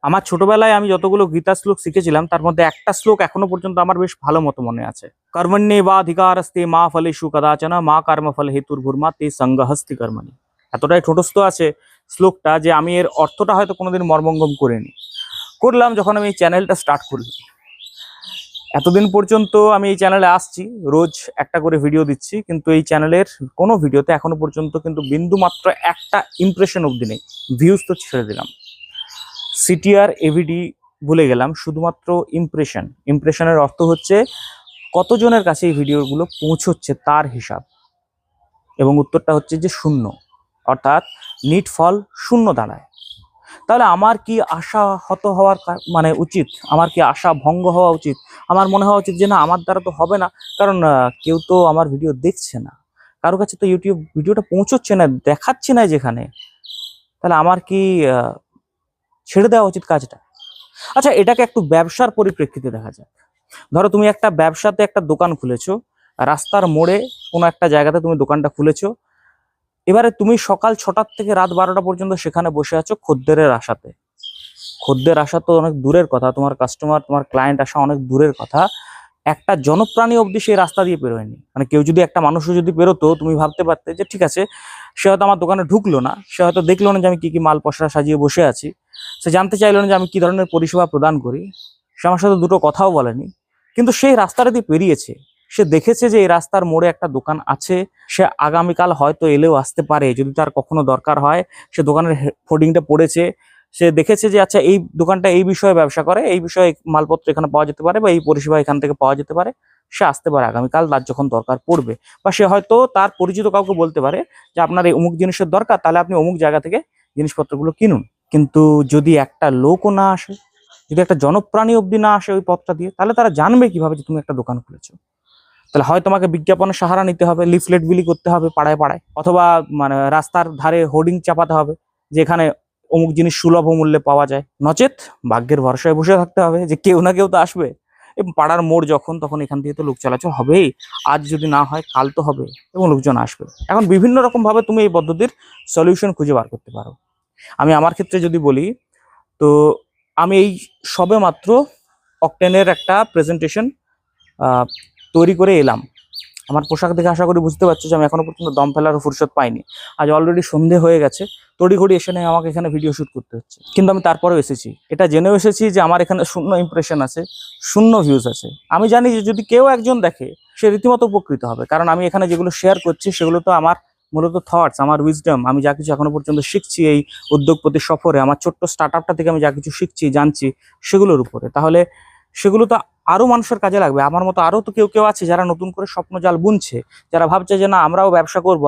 আমার ছোটবেলায় আমি যতগুলো গীতা শ্লোক শিখেছিলাম তার মধ্যে একটা শ্লোক এখনো পর্যন্ত আমার বেশ ভালো মতো মনে আছে। কর্মণ্যেবাধিকারস্তে মা ফলেষু কদাচন মা কর্মফল হেতুর্ভুর্মা তে সঙ্গহস্তি কর্মণি। এতটাই ঠোঁটস্থ আছে শ্লোকটা যে আমি এর অর্থটা হয়তো কোনোদিন মর্মঙ্গম করিনি। করলাম যখন আমি এই চ্যানেলটা স্টার্ট করলাম। এতদিন পর্যন্ত আমি এই চ্যানেলে আসছি, রোজ একটা করে ভিডিও দিচ্ছি, কিন্তু এই চ্যানেলের কোনো ভিডিওতে এখনো পর্যন্ত কিন্তু বিন্দু মাত্র একটা ইমপ্রেশন অবধি নেই। ভিউজ তো ছেড়ে দিলাম, সিটিআর এভিডি ভুলে গেলাম, শুধুমাত্র ইমপ্রেশনের অর্থ হচ্ছে কতজনের কাছে এই ভিডিওগুলো পৌঁছচ্ছে তার হিসাব, এবং উত্তরটা হচ্ছে যে শূন্য, অর্থাৎ নিট ফল শূন্য দাঁড়ায়। তাহলে আমার কি আশা হত হওয়ার মানে উচিত? আমার কি আশা ভঙ্গ হওয়া উচিত? আমার মনে হওয়া উচিত যে না, আমার দ্বারা তো হবে না, কারণ কেউ তো আমার ভিডিও দেখছে না, কারো কাছে তো ইউটিউব ভিডিওটা পৌঁছচ্ছে না, দেখাচ্ছে না যেখানে। তাহলে আমার কি ছেড়ে দেওয়া উচিত কাজটা? আচ্ছা, এটাকে একটু ব্যবসার পরিপ্রেক্ষিতে দেখা যায়। ধরো তুমি একটা ব্যবসাতে একটা দোকান খুলেছো, রাস্তার মোড়ে কোনো একটা জায়গাতে তুমি দোকানটা খুলেছো। এবারে তুমি সকাল 6টার থেকে রাত 12টা পর্যন্ত সেখানে বসে আছো খদ্দেরের আশাতে। খদ্দের আসা তো অনেক দূরের কথা, তোমার কাস্টমার, তোমার ক্লায়েন্ট আসা অনেক দূরের কথা, একটা জনপ্রাণী অবধি সেই রাস্তা দিয়ে বেরোয়নি। মানে কেউ যদি, একটা মানুষও যদি বেরোতো, তুমি ভাবতে পারতে যে ঠিক আছে, সে হয়তো আমার দোকানে ঢুকলো না, সে হয়তো দেখলো না যে আমি কি কি মাল পসরা সাজিয়ে বসে আছি, সে জানতে চাইলো না যে আমি কি ধরনের পরিষেবা প্রদান করি, সে আমার সাথে দুটো কথাও বলেনি, কিন্তু সেই রাস্তাটা দিয়ে পেরিয়েছে। সে দেখেছে যে এই রাস্তার মোড়ে একটা দোকান আছে, সে আগামীকাল হয়তো এলেও আসতে পারে যদি তার কখনো দরকার হয়। সে দোকানের হোর্ডিংটা পড়েছে, সে দেখেছে যে আচ্ছা এই দোকানটা এই বিষয়ে ব্যবসা করে, এই বিষয়ে মালপত্র এখানে পাওয়া যেতে পারে, বা এই পরিষেবা এখান থেকে পাওয়া যেতে পারে, সে আসতে পারে আগামীকাল তার যখন দরকার পড়বে। বা সে হয়তো তার পরিচিত কাউকে বলতে পারে যে আপনার এই অমুক জিনিসের দরকার, তাহলে আপনি অমুক জায়গা থেকে জিনিসপত্রগুলো কিনুন। কিন্তু যদি একটা লোকও না আসে, যদি একটা জনপ্রাণী অবধি না আসে ওই পথটা দিয়ে, তাহলে তারা জানবে কিভাবে যে তুমি একটা দোকান খুলেছো? তাহলে হয় তোমাকে বিজ্ঞাপনের সাহারা নিতে হবে, লিফলেট বিলি করতে হবে পাড়ায় পাড়ায়, অথবা মানে রাস্তার ধারে হোর্ডিং চাপাতে হবে যে এখানে অমুক জিনিস সুলভ মূল্যে পাওয়া যায়, নচেত ভাগ্যের ভরসায় বসে থাকতে হবে যে কেউ না কেউ তো আসবে। এবং পাড়ার মোড় যখন, তখন এখান দিয়ে তো লোক চলাচল হবেই, আজ যদি না হয় কাল তো হবে, এবং লোকজন আসবে। এখন বিভিন্ন রকম ভাবে তুমি এই পদ্ধতির সলিউশন খুঁজে বার করতে পারো। আমি আমার ক্ষেত্রে যদি বলি, তো আমি এই সবে মাত্র অকটেনের একটা প্রেজেন্টেশন তৈরি করে এলাম। আমার পোশাক দেখে আশা করি বুঝতে পারছো যে আমি এখনো পর্যন্ত দম ফেলার ফুরসত পাইনি। আজ অলরেডি সন্ধে হয়ে গেছে, তড়িঘড়ি এসে নেই আমাকে এখানে ভিডিও শ্যুট করতে হচ্ছে, কিন্তু আমি তারপরেও এসেছি। এটা জেনেও এসেছি যে আমার এখানে শূন্য ইমপ্রেশন আছে, শূন্য ভিউজ আছে। আমি জানি যে যদি কেউ একজন দেখে, সে রীতিমতো উপকৃত হবে, কারণ আমি এখানে যেগুলো শেয়ার করছি সেগুলো তো আমার মূলত থটস, আমার উইজডম, আমি যা কিছু এখনো পর্যন্ত শিখছি এই উদ্যোগপতি সফরে, আমার ছোট্ট স্টার্ট আপটা থেকে আমি যা কিছু শিখছি জানছি সেগুলোর উপরে। তাহলে সেগুলো তো আরো মানুষের কাজে লাগবে। আমার মতো আরো তো কেউ কেউ আছে যারা নতুন করে স্বপ্ন জাল বুনছে, যারা ভাবছে যে না আমরাও ব্যবসা করব,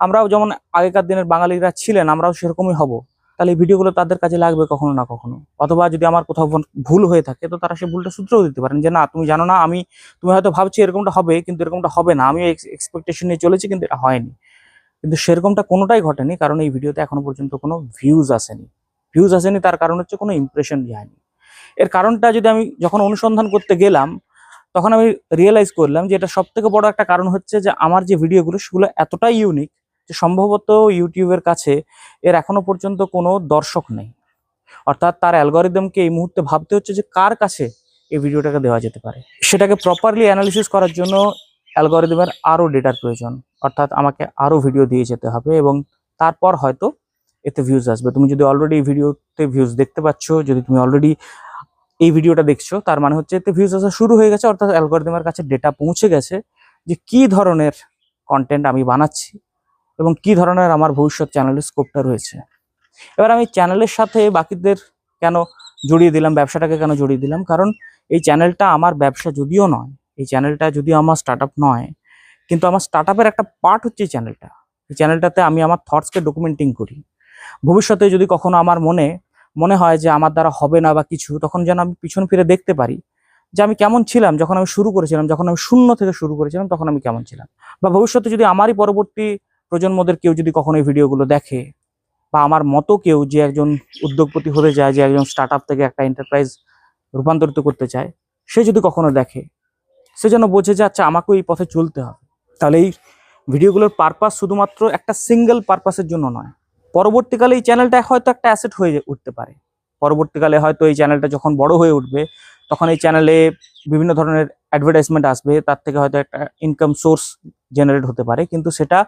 আমরাও যেমন আগেকার দিনের বাঙালিরা ছিলেন, আমরাও সেরকমই হব। তাহলে এই ভিডিওগুলো তাদের কাজে লাগবে কখনো না কখনো। অথবা যদি আমার কোথাও ভুল হয়ে থাকে, তো তারা সেই ভুলটা শুধরেও দিতে পারেন যে না তুমি জানো না, তুমি হয়তো ভাবছি এরকমটা হবে, কিন্তু এরকমটা হবে না, আমি এক্সপেকটেশন নিয়ে চলেছি কিন্তু এটা হয়নি। কিন্তু সেরকমটা কোনোটাই ঘটেনি, কারণ এই ভিডিওতে এখনো পর্যন্ত কোনো ভিউজ আসেনি। তার কারণ হচ্ছে কোনো ইমপ্রেশন যায়নি। এর কারণটা যদি আমি যখন অনুসন্ধান করতে গেলাম, তখন আমি রিয়েলাইজ করলাম যে এটা সব থেকে বড় একটা কারণ হচ্ছে যে আমার যে ভিডিওগুলো সেগুলো এতটাই ইউনিক যে সম্ভবত ইউটিউবের কাছে এর এখনো পর্যন্ত কোনো দর্শক নেই। অর্থাৎ তার অ্যালগরিদমকে এই মুহূর্তে ভাবতে হচ্ছে যে কার কাছে এই ভিডিওটাকে দেওয়া যেতে পারে। সেটাকে প্রপারলি অ্যানালিসিস করার জন্য অ্যালগরিদমের আরও ডেটার প্রয়োজন, অর্থাৎ আমাকে আরও ভিডিও দিয়ে যেতে হবে, এবং তারপর হয়তো এতে ভিউজ আসবে। তুমি যদি অলরেডি এই ভিডিওতে ভিউজ দেখতে পাচ্ছ, যদি তুমি অলরেডি এই ভিডিওটা দেখছো, তার মানে হচ্ছে এতে ভিউজ আসা শুরু হয়ে গেছে, অর্থাৎ অ্যালগরিদমের কাছে ডেটা পৌঁছে গেছে যে কি ধরনের কন্টেন্ট আমি বানাচ্ছি এবং কি ধরনের আমার ভবিষ্যৎ চ্যানেলের স্কোপটা রয়েছে। এবার আমি চ্যানেলের সাথে বাকিদের কেন জড়িয়ে দিলাম, ব্যবসাটাকে কেন জড়িয়ে দিলাম? কারণ এই চ্যানেলটা আমার ব্যবসা যদিও নয়, এই চ্যানেলটা যদিও আমার স্টার্ট আপ নয়, কিন্তু আমার স্টার্ট আপের একটা পার্ট হচ্ছে এই চ্যানেলটাতে আমি আমার থটসকে ডকুমেন্টিং করি। ভবিষ্যতে যদি কখনো আমার মনে হয় যে আমার দ্বারা হবে না বা কিছু, তখন যেন আমি পিছন ফিরে দেখতে পারি যে আমি কেমন ছিলাম যখন আমি শুরু করেছিলাম, যখন আমি শূন্য থেকে শুরু করেছিলাম, তখন আমি কেমন ছিলাম। বা ভবিষ্যতে যদি আমারই পরবর্তী প্রজন্মদের কেউ যদি কখনো এই ভিডিওগুলো দেখে, বা আমার মতো কেউ যে একজন উদ্যোগপতি হতে চায়, যে একজন স্টার্ট আপ থেকে একটা এন্টারপ্রাইজ রূপান্তরিত করতে চায়, সে যদি কখনো দেখে, সে যেন বোঝে যে আচ্ছা আমাকেও এই পথে চলতে হবে। তাহলে এই ভিডিওগুলোর পারপাস শুধুমাত্র একটা সিঙ্গেল পারপাসের জন্য নয়, পরবর্তীকালে এই চ্যানেলটা হয়তো একটা অ্যাসেট হয়ে উঠতে পারে। পরবর্তীকালে হয়তো এই চ্যানেলটা যখন বড় হয়ে উঠবে তখন এই চ্যানেলে বিভিন্ন ধরনের অ্যাডভার্টাইজমেন্ট আসবে, তার থেকে হয়তো একটা ইনকাম সোর্স জেনারেট হতে পারে, কিন্তু সেটা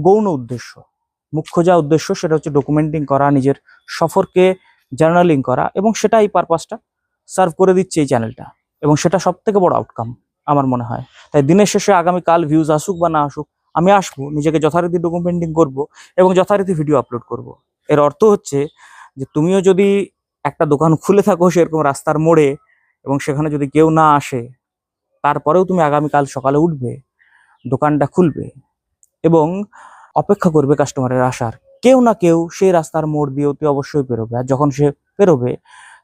গৌণ উদ্দেশ্য। মুখ্য যা উদ্দেশ্য সেটা হচ্ছে ডকুমেন্টিং করা, নিজের সফরকে জার্নালিং করা, এবং সেটা এই পারপাসটা সার্ভ করে দিচ্ছে এই চ্যানেলটা, এবং সেটা সব থেকে বড় আউটকাম আমার মনে হয়। তাই দিনের শেষে আগামীকাল ভিউজ আসুক বা না আসুক, আমি আসবো, নিজেকে যথারীতি ডকুমেন্টিং করব এবং যথারীতি ভিডিও আপলোড করব। এর অর্থ হচ্ছে যে তুমিও যদি একটা দোকান খুলে থাকো সেরকম রাস্তার মোড়ে, এবং সেখানে যদি কেউ না আসে, তারপরেও তুমি আগামীকাল সকালে উঠবে, দোকানটা খুলবে এবং অপেক্ষা করবে কাস্টমারের আসার। কেউ না কেউ সেই রাস্তার মোড় দিয়ে অতি অবশ্যই পেরোবে, আর যখন সে পেরোবে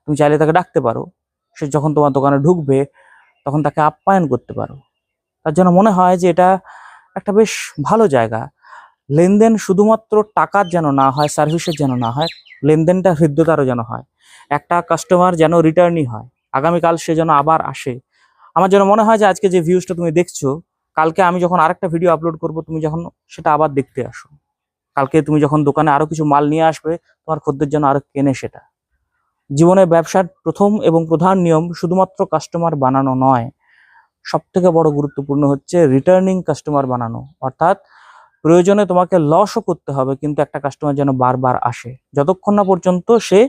তুমি চাইলে তাকে ডাকতে পারো। সে যখন তোমার দোকানে ঢুকবে তখন তাকে আপ্যায়ন করতে পারো। তার জন্য মনে হয় যে এটা একটা বেশ ভালো জায়গা। লেনদেন শুধুমাত্র টাকার যেন না হয়, সার্ভিসের যেন না হয়, লেনদেনটা হৃদ্যতারও যেন হয়। একটা কাস্টমার যেন রিটার্নই হয়, আগামীকাল সে যেন আবার আসে। আমার যেন মনে হয় যে আজকে যে ভিউজটা তুমি দেখছো, কালকে আমি যখন আরেকটা ভিডিও আপলোড করব তুমি যখন সেটা আবার দেখতে আসো। কালকে তুমি যখন দোকানে আরো কিছু মাল নিয়ে আসবে, তোমার খদ্দের যেন আরো কেনে সেটা। জীবনে ব্যবসার প্রথম এবং প্রধান নিয়ম শুধুমাত্র কাস্টমার বানানো নয়, সব থেকে বড় গুরুত্বপূর্ণ হচ্ছে রিটার্নিং কাস্টমার বানানো। অর্থাৎ প্রয়োজনে তোমাকে লসও করতে হবে, কিন্তু একটা কাস্টমার যেন বারবার আসে, যতক্ষণ না পর্যন্ত সে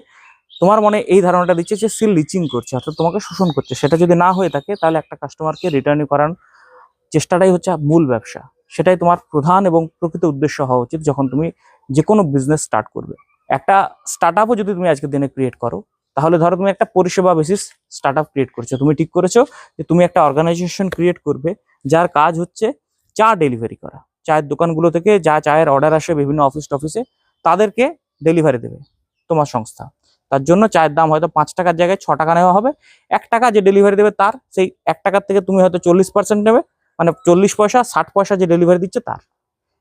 তোমার মনে এই ধারণাটা দিচ্ছে যে সে লিচিং করছে, অর্থাৎ তোমাকে শোষণ করছে। সেটা যদি না হয়ে থাকে তাহলে একটা কাস্টমারকে রিটার্নিং করার চেষ্টাটাই হচ্ছে মূল ব্যবসা। সেটাই তোমার প্রধান এবং প্রকৃত উদ্দেশ্য হওয়া উচিত যখন তুমি যে কোনো বিজনেস স্টার্ট করবে। একটা স্টার্ট আপও যদি তুমি আজকের দিনে ক্রিয়েট করো, তাহলে ধরো তুমি একটা পরিষেবা বেসিস স্টার্ট আপ ক্রিয়েট করছো, তুমি ঠিক করেছো যে তুমি একটা অর্গানাইজেশন ক্রিয়েট করবে যার কাজ হচ্ছে চা ডেলিভারি করা। চায়ের দোকানগুলো থেকে যা চায়ের অর্ডার আসে বিভিন্ন অফিস টফিসে, তাদেরকে ডেলিভারি দেবে তোমার সংস্থা। তার জন্য চায়ের দাম হয়তো 5 টাকার জায়গায় 6 টাকা নেওয়া হবে। 1 টাকা যে ডেলিভারি দেবে তার, সেই 1 টাকার থেকে তুমি হয়তো 40% নেবে, মানে 40 পয়সা 60 পয়সা যে ডেলিভারি দিচ্ছে তার।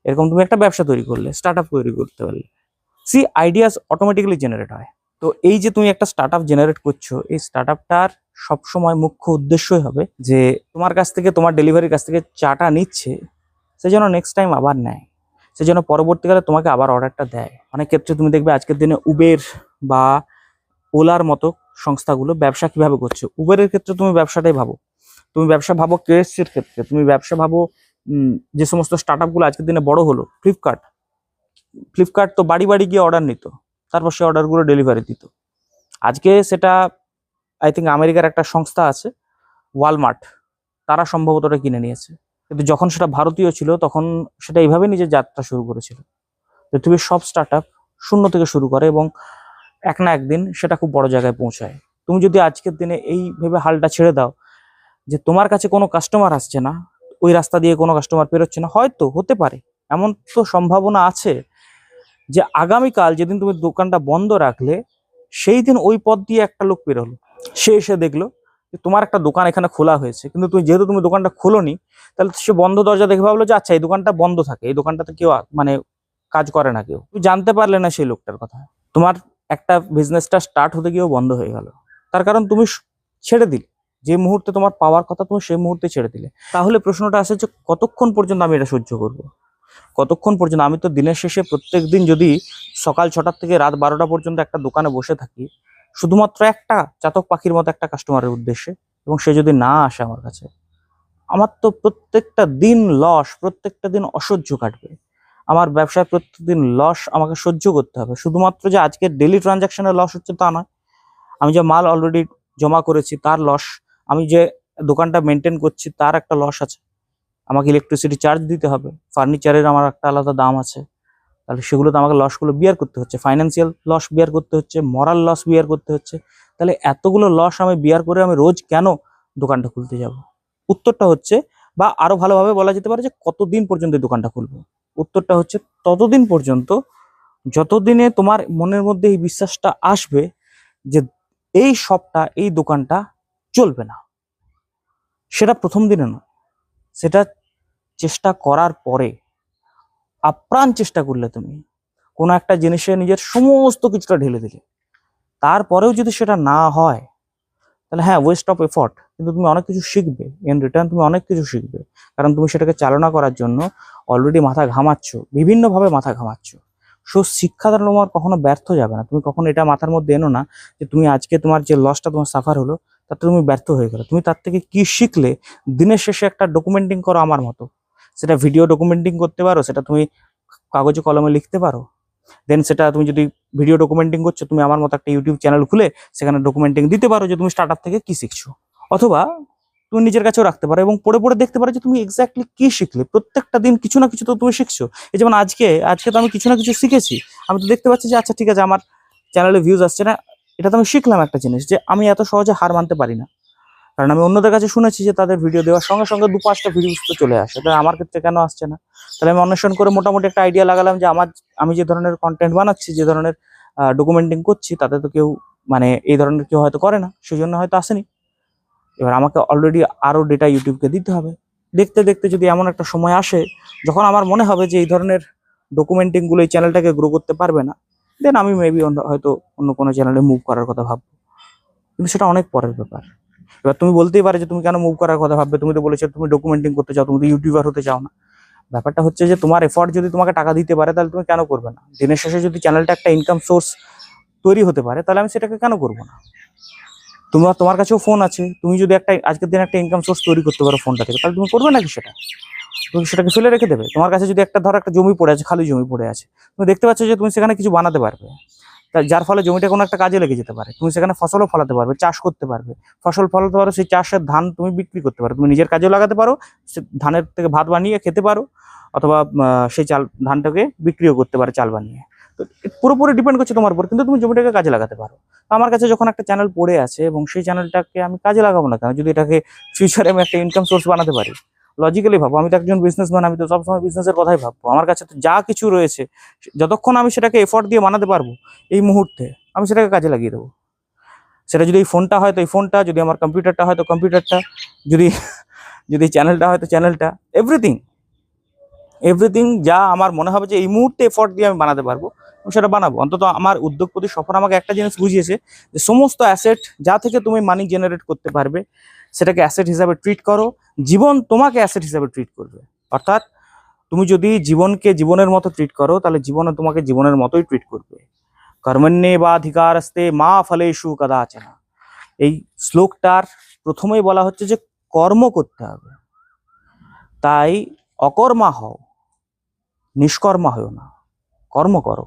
এরকম তুমি একটা ব্যবসা তৈরি করলে, স্টার্ট আপ তৈরি করতে পারলে, আইডিয়াস অটোমেটিক্যালি জেনারেট হয়। তো এই যে তুমি একটা স্টার্ট আপ জেনারেট করছো, এই স্টার্ট আপটার সবসময় মুখ্য উদ্দেশ্যই হবে যে তোমার কাছ থেকে, তোমার ডেলিভারির কাছ থেকে চাটা নিচ্ছে, সে যেন নেক্সট টাইম আবার নেয়, সে যেন পরবর্তীকালে তোমাকে আবার অর্ডারটা দেয়। অনেক ক্ষেত্রে তুমি দেখবে আজকের দিনে উবের বা ওলার মতো সংস্থাগুলো ব্যবসা কিভাবে করছে। উবেরের ক্ষেত্রে তুমি ব্যবসাটাই ভাবো, তুমি ব্যবসা ভাবো কেএসসির ক্ষেত্রে, তুমি ব্যবসা ভাবো যে সমস্ত স্টার্ট আপগুলো আজকের দিনে বড় হলো, ফ্লিপকার্ট তো বাড়ি বাড়ি গিয়ে অর্ডার নিত, তারপর সে অর্ডারগুলো ডেলিভারি দিত। আজকে সেটা আই থিঙ্ক আমেরিকার একটা সংস্থা আছে ওয়ালমার্ট, তারা সম্ভবত ওটা কিনে নিয়েছে। কিন্তু যখন সেটা ভারতীয় ছিল তখন সেটা এইভাবে নিজের যাত্রা শুরু করেছিল। পৃথিবীর সব স্টার্ট আপ শূন্য থেকে শুরু করে এবং এক না একদিন সেটা খুব বড় জায়গায় পৌঁছায়। তুমি যদি আজকের দিনে এই ভেবে হালটা ছেড়ে দাও যে তোমার কাছে কোনো কাস্টমার আসছে না, ওই রাস্তা দিয়ে কোনো কাস্টমার পেরোচ্ছে না, হয়তো হতে পারে, এমন তো সম্ভাবনা আছে যে আগামীকাল যেদিন তুমি দোকানটা বন্ধ রাখলে সেই দিন ওই পথ দিয়ে একটা লোক বেরোলো, সে এসে দেখলো যে তোমার একটা দোকান এখানে খোলা হয়েছে, কিন্তু যেহেতু তুমি দোকানটা খোলোনি, তাহলে সে বন্ধ দরজা দেখে ভাবলো যে আচ্ছা এই দোকানটা বন্ধ থাকে, এই দোকানটাতে কেউ মানে কাজ করে না কেউ। তুমি জানতে পারলে না সেই লোকটার কথা, তোমার একটা বিজনেসটা স্টার্ট হতে গিয়েও বন্ধ হয়ে গেল, তার কারণ তুমি ছেড়ে দিলে। যে মুহূর্তে তোমার পাওয়ার কথা তুমি সেই মুহূর্তে ছেড়ে দিলে। তাহলে প্রশ্নটা আসে যে কতক্ষণ পর্যন্ত আমি এটা সহ্য করব, কতক্ষণ পর্যন্ত? আমি তো দিনের শেষে প্রত্যেক দিন যদি সকাল 6টা থেকে রাত 12টা পর্যন্ত একটা দোকানে বসে থাকি শুধুমাত্র একটা চাতক পাখির মতো একটা কাস্টমারের উদ্দেশ্যে, এবং সে যদি না আসে আমার কাছে, আমার তো প্রত্যেকটা দিন লস, প্রত্যেকটা দিন অসহ্য কাটবে। আমার ব্যবসায় প্রত্যেকদিন লস আমাকে সহ্য করতে হবে। শুধুমাত্র যে আজকে ডেলি ট্রানজাকশনের লস হচ্ছে তা নয়, আমি যে মাল অলরেডি জমা করেছি তার লস, আমি যে দোকানটা মেনটেন করছি তার একটা লস আছে, আমাকে ইলেকট্রিসিটি চার্জ দিতে হবে, ফার্নিচারের আমার একটা আলাদা দাম আছে, তাহলে সেগুলোতে আমাকে লসগুলো বিয়ার করতে হচ্ছে, ফাইন্যান্সিয়াল লস বিয়ার করতে হচ্ছে, মরাল লস বিয়ার করতে হচ্ছে। তাহলে এতগুলো লস আমি বিয়ার করে আমি রোজ কেন দোকানটা খুলতে যাব? উত্তরটা হচ্ছে, বা আরো ভালোভাবে বলা যেতে পারে যে কতদিন পর্যন্ত এই দোকানটা খুলবো, উত্তরটা হচ্ছে ততদিন পর্যন্ত যতদিনে তোমার মনের মধ্যে এই বিশ্বাসটা আসবে যে এই শপটা, এই দোকানটা চলবে না। সেটা প্রথম দিনে নয়, সেটা চেষ্টা করার পরে, আপ্রাণ চেষ্টা করলে, তুমি কোনো একটা জিনিসে নিজের সমস্ত কিছুটা ঢেলে দিলে, তারপরেও যদি সেটা না হয়, তাহলে হ্যাঁ, ওয়েস্ট অফ এফর্ট, কিন্তু তুমি অনেক কিছু শিখবে, ইন রিটার্ন তুমি অনেক কিছু শিখবে। কারণ তুমি সেটাকে চালনা করার জন্য অলরেডি মাথা ঘামাচ্ছ, বিভিন্নভাবে মাথা ঘামাচ্ছ। সো শিক্ষা দ্বারা তোমার কখনো ব্যর্থ যাবে না। তুমি কখনো এটা মাথার মধ্যে এনো না যে তুমি আজকে তোমার যে লসটা তোমার সাফার হলো তাতে তুমি ব্যর্থ হয়ে গেলে। তুমি তার থেকে কি শিখলে দিনের শেষে একটা ডকুমেন্টিং করো আমার মতো। সেটা ভিডিও ডকুমেন্টিং করতে পারো, সেটা তুমি কাগজে কলমে লিখতে পারো। দেন সেটা তুমি যদি ভিডিও ডকুমেন্টিং করছো, তুমি আমার মতো একটা ইউটিউব চ্যানেল খুলে সেখানে ডকুমেন্টিং দিতে পারো যে তুমি স্টার্টআপ থেকে কি শিখছো। অথবা তুমি নিজের কাছেও রাখতে পারো এবং পড়ে পড়ে দেখতে পারো যে তুমি এক্স্যাক্টলি কি শিখলে। প্রত্যেকটা দিন কিছু না কিছু তো তুমি শিখছো। এই যেমন আজকে আজকে তো আমি কিছু না কিছু শিখেছি। আমি তো দেখতে পাচ্ছি যে আচ্ছা ঠিক আছে, আমার চ্যানেলে ভিউজ আসছে না, এটা তো আমি শিখলাম একটা জিনিস যে আমি এত সহজে হার মানতে পারি না। কারণ আমি অন্যদের কাছে শুনেছি যে তাদের ভিডিও দেওয়ার সঙ্গে সঙ্গে 2-5টা ভিউজ তো চলে আসে, তাই আমার ক্ষেত্রে কেন আসছে না? তাহলে আমি অন্বেষণ করে মোটামুটি একটা আইডিয়া লাগালাম যে আমি যে ধরনের কন্টেন্ট বানাচ্ছি, যে ধরনের ডকুমেন্টিং করছি, তাতে তো কেউ মানে এই ধরনের কেউ হয়তো করে না, সেই জন্য হয়তো আসেনি। এবার আমাকে অলরেডি আরো ডেটা ইউটিউবকে দিতে হবে। দেখতে দেখতে যদি এমন একটা সময় আসে যখন আমার মনে হবে যে এই ধরনের ডকুমেন্টিং গুলো এই চ্যানেলটাকে গ্রো করতে পারবে না, দেন আমি মেবি হয়তো অন্য কোনো চ্যানেলে মুভ করার কথা ভাববো। কিন্তু সেটা অনেক পরের ব্যাপার। এবার তুমি বলতেই পারো যে তুমি কেন মুভ করার কথা ভাববে, তুমি তো বলেছো তুমি ডকুমেন্টিং করতে চাও, তুমি তো ইউটিউবার হতে চাও না। ব্যাপারটা হচ্ছে যে তোমার এফর্ট যদি তোমাকে টাকা দিতে পারে তাহলে তুমি কেন করবে না? দিনের শেষে যদি চ্যানেলটা একটা ইনকাম সোর্স তৈরি হতে পারে তাহলে আমি সেটাকে কেন করবো না? তোমার কাছেও ফোন আছে, তুমি যদি একটা আজকের দিনে একটা ইনকাম সোর্স তৈরি করতে পারো ফোনটা থেকে, তাহলে তুমি করবে নাকি সেটা? তুমি সেটাকে ফেলে রেখে দেবে? তোমার কাছে যদি একটা ধরো একটা জমি পড়ে আছে, খালি জমি পড়ে আছে, তুমি দেখতে পাচ্ছ যে তুমি সেখানে কিছু বানাতে পারবে, যার ফলে জমিটা কোনো একটা কাজে লেগে যেতে পারে। তুমি সেখানে ফসলও ফলাতে পারবে, চাষ করতে পারবে, ফসল ফলাতে পারো, সেই চাষের ধান তুমি বিক্রি করতে পারো, তুমি নিজের কাজেও লাগাতে পারো, সে ধানের থেকে ভাত বানিয়ে খেতে পারো, অথবা সেই ধানটাকে বিক্রিও করতে পারো চাল বানিয়ে। তো পুরোপুরি ডিপেন্ড করছে তোমার উপর, কিন্তু তুমি জমিটাকে কাজে লাগাতে পারো। তো আমার কাছে যখন একটা চ্যানেল পড়ে আছে এবং সেই চ্যানেলটাকে আমি কাজে লাগাবো না কেন, যদি এটাকে ফিউচারে আমি একটা ইনকাম সোর্স বানাতে পারি? লজিক্যালি ভাবো, আমি তো একজন বিজনেসম্যান, আমি তো সবসময় বিজনেসের কথাই ভাববো। আমার কাছে তো যা কিছু রয়েছে, যতক্ষণ আমি সেটাকে এফোর্ট দিয়ে বানাতে পারবো এই মুহূর্তে, আমি সেটাকে কাজে লাগিয়ে দেবো। সেটা যদি এই ফোনটা হয় তো এই ফোনটা, যদি আমার কম্পিউটারটা হয় তো কম্পিউটারটা, যদি যদি চ্যানেলটা হয় তো চ্যানেলটা, এভরিথিং এভরিথিং যা আমার মনে হবে যে এই মুহূর্তে এফোর্ট দিয়ে আমি বানাতে পারবো, আমি সেটা বানাবো। অন্তত আমার উদ্যোগপতি সফর আমাকে একটা জিনিস বুঝিয়েছে যে সমস্ত অ্যাসেট যা থেকে তুমি মানি জেনারেট করতে পারবে সেটাকে অ্যাসেট হিসাবে ট্রিট করো। জীবন তোমাকে অ্যাসেট হিসাবে ট্রিট করবে। অর্থাৎ তুমি যদি জীবনকে জীবনের মতো ট্রিট করো তাহলে জীবনে তোমাকে জীবনের মতোই ট্রিট করবে। কর্মণ্যেবাধিকারস্তে মা ফলেষু কদাচন। এই শ্লোকটার প্রথমেই বলা হচ্ছে যে কর্ম করতে হবে, তাই অকর্মা হও, নিষ্কর্মা হও না, কর্ম করো,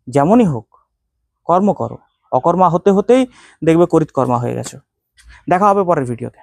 যেমনই হোক কর্ম করো। অকর্মা হতে হতেই দেখবে করিতকর্মা হয়ে গেছো। দেখা হবে পরের ভিডিওতে।